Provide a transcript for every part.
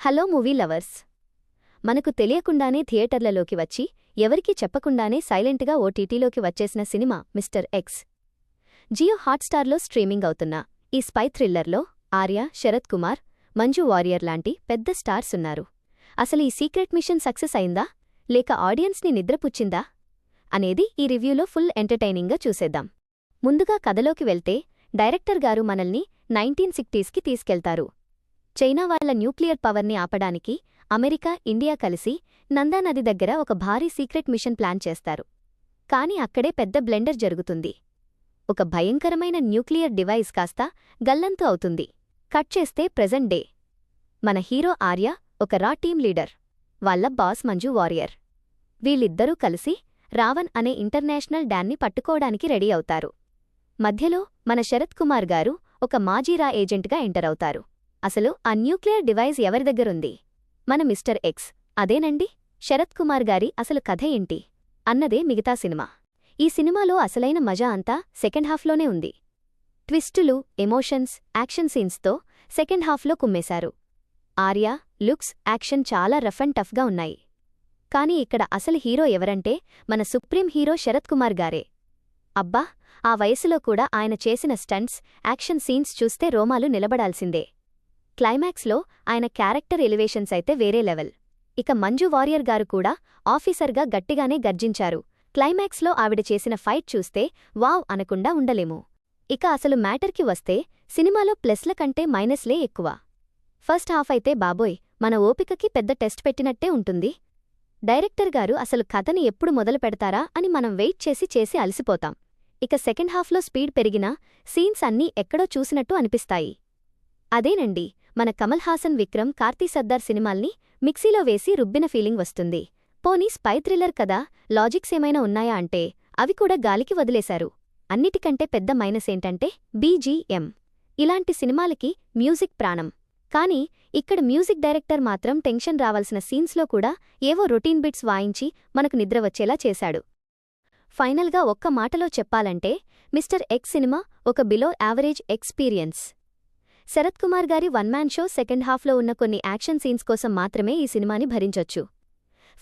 Hello movie lovers. మనకు తెలియకుండానే థియేటర్లలోకి వచ్చి ఎవరికీ చెప్పకుండానే సైలెంట్గా ఓటీటీలోకి వచ్చేసిన సినిమా మిస్టర్ ఎక్స్. జియో హాట్స్టార్లో స్ట్రీమింగ్ అవుతున్న ఈ స్పై థ్రిల్లర్లో ఆర్య, శరత్ కుమార్, మంజు వారియర్ లాంటి పెద్ద స్టార్స్ ఉన్నారు. అసలు ఈ సీక్రెట్ మిషన్ సక్సెస్ అయిందా లేక ఆడియన్స్ని నిద్రపుచ్చిందా అనేది ఈ రివ్యూలో ఫుల్ ఎంటర్టైనింగ్గా చూసేద్దాం. ముందుగా కథలోకి వెళ్తే డైరెక్టర్ గారు మనల్ని 1960స్కి తీసుకెళ్తారు. చైనా వాళ్ల న్యూక్లియర్ పవర్ని ఆపడానికి అమెరికా, ఇండియా కలిసి నందా నది దగ్గర ఒక భారీ సీక్రెట్ మిషన్ ప్లాన్ చేస్తారు. కాని అక్కడే పెద్ద బ్లెండర్ జరుగుతుంది. ఒక భయంకరమైన న్యూక్లియర్ డివైస్ కాస్త గల్లంతు అవుతుంది. కట్ చేస్తే ప్రెజెంట్ డే. మన హీరో ఆర్య ఒక రా టీం లీడర్, వాళ్ల బాస్ మంజు వారియర్. వీళ్ళిద్దరూ కలిసి రావణ్ అనే ఇంటర్నేషనల్ డాన్ని పట్టుకోవడానికి రెడీ అవుతారు. మధ్యలో మన శరత్ కుమార్ గారు ఒక మాజీ రా ఏజెంట్గా ఎంటర్ అవుతారు. అసలు ఆ న్యూక్లియర్ డివైస్ ఎవరి దగ్గరుంది? మన మిస్టర్ ఎక్స్ అదేనండి. శరత్ కుమార్ గారి అసలు కథ ఏంటి అన్నదే మిగతా సినిమా. ఈ సినిమాలో అసలైన మజా అంతా సెకండ్ హాఫ్లోనే ఉంది. ట్విస్టులు, ఎమోషన్స్, యాక్షన్ సీన్స్తో సెకండ్ హాఫ్లో కుమ్మేశారు. ఆర్య, లుక్స్, యాక్షన్ చాలా రఫ్ అండ్ టఫ్గా ఉన్నాయి. కానీ ఇక్కడ అసలు హీరో ఎవరంటే మన సుప్రీం హీరో శరత్ కుమార్ గారే. అబ్బా, ఆ వయసులో కూడా ఆయన చేసిన స్టంట్స్, యాక్షన్ సీన్స్ చూస్తే రోమాలు నిలబడాల్సిందే. క్లైమాక్స్లో ఆయన క్యారెక్టర్ ఎలివేషన్స్ అయితే వేరే లెవెల్. ఇక మంజు వారియర్ గారు కూడా ఆఫీసర్గా గట్టిగానే గర్జించారు. క్లైమాక్స్లో ఆవిడ చేసిన ఫైట్ చూస్తే వావ్ అనకుండా ఉండలేము. ఇక అసలు మ్యాటర్కి వస్తే సినిమాలో ప్లస్ల కంటే మైనస్లే ఎక్కువ. ఫస్ట్ హాఫ్ అయితే బాబోయ్, మన ఓపికకి పెద్ద టెస్ట్ పెట్టినట్టే ఉంటుంది. డైరెక్టర్ గారు అసలు కథని ఎప్పుడు మొదలు పెడతారా అని మనం వెయిట్ చేసి అలసిపోతాం. ఇక సెకండ్ హాఫ్లో స్పీడ్ పెరిగినా సీన్స్ అన్నీ ఎక్కడో చూసినట్టు అనిపిస్తాయి. అదేనండి, మన కమల్ హాసన్, విక్రమ్, కార్తీ సర్దార్ సినిమాల్ని మిక్సీలో వేసి రుబ్బిన ఫీలింగ్ వస్తుంది. పోనీ స్పై థ్రిల్లర్ కదా, లాజిక్స్ ఏమైనా ఉన్నాయా అంటే అవి కూడా గాలికి వదిలేశారు. అన్నిటికంటే పెద్ద మైనస్ ఏంటంటే బీజీఎం. ఇలాంటి సినిమాలకి మ్యూజిక్ ప్రాణం. కానీ ఇక్కడ మ్యూజిక్ డైరెక్టర్ మాత్రం టెన్షన్ రావాల్సిన సీన్స్లో కూడా ఏవో రొటీన్ బిట్స్ వాయించి మనకు నిద్ర వచ్చేలా చేశాడు. ఫైనల్గా ఒక్క మాటలో చెప్పాలంటే మిస్టర్ ఎక్స్ సినిమా ఒక below average experience. Sarath Kumar గారి వన్ మ్యాన్ షో సెకండ్ హాఫ్లో ఉన్న కొన్ని యాక్షన్ సీన్స్ కోసం మాత్రమే ఈ సినిమాని భరించొచ్చు.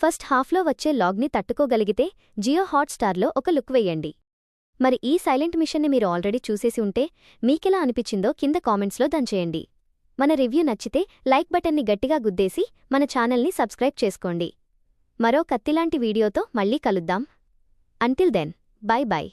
ఫస్ట్ హాఫ్లో వచ్చే లాగ్ని తట్టుకోగలిగితే జియో హాట్స్టార్లో ఒక లుక్ వెయ్యండి. మరి ఈ సైలెంట్ మిషన్ని మీరు ఆల్రెడీ చూసేసి ఉంటే మీకెలా అనిపించిందో కింద కామెంట్స్లో దంచేయండి. మన రివ్యూ నచ్చితే లైక్ బటన్ని గట్టిగా గుద్దేసి మన ఛానల్ని సబ్స్క్రైబ్ చేసుకోండి. మరో కత్తిలాంటి వీడియోతో మళ్ళీ కలుద్దాం. Until then, bye by.